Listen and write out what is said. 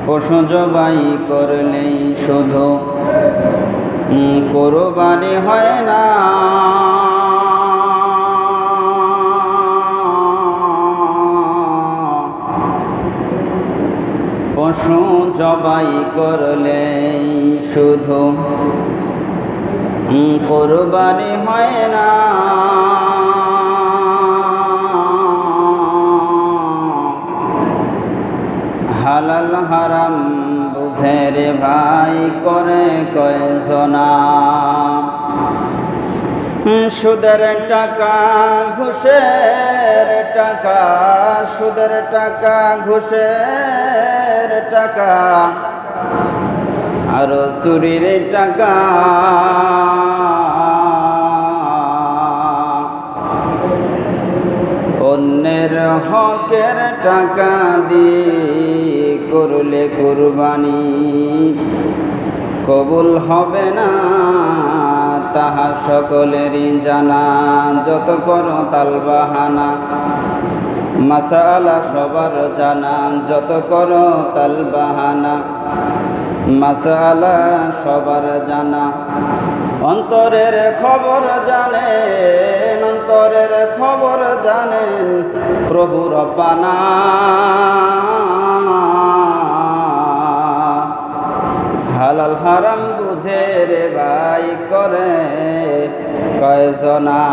পশু জবাই করলেই শুধু কোরবানি হয় না, পশু জবাই করলেই শুধু কোরবানি হয় না। হালাল হারাম বুঝে রে ভাই করে কয়জনা, সুদের টাকা ঘুষের টাকা, সুদের টাকা ঘুষের টাকা আর চুরির টাকা, অন্যের হকের টাকা দিয়ে করলে কুরবানি কবুল হবে না, তাহা সকলেরই জানা। যত করো তালবাহানা, মাসালা সবার জানা। যত করো তালবাহানা, মাসালা সবার জানা। অন্তরের খবর জানেন, অন্তরের খবর জানেন প্রভু রব্বানা। হালাল হারাম বুঝে রে ভাই করে কয়জনা।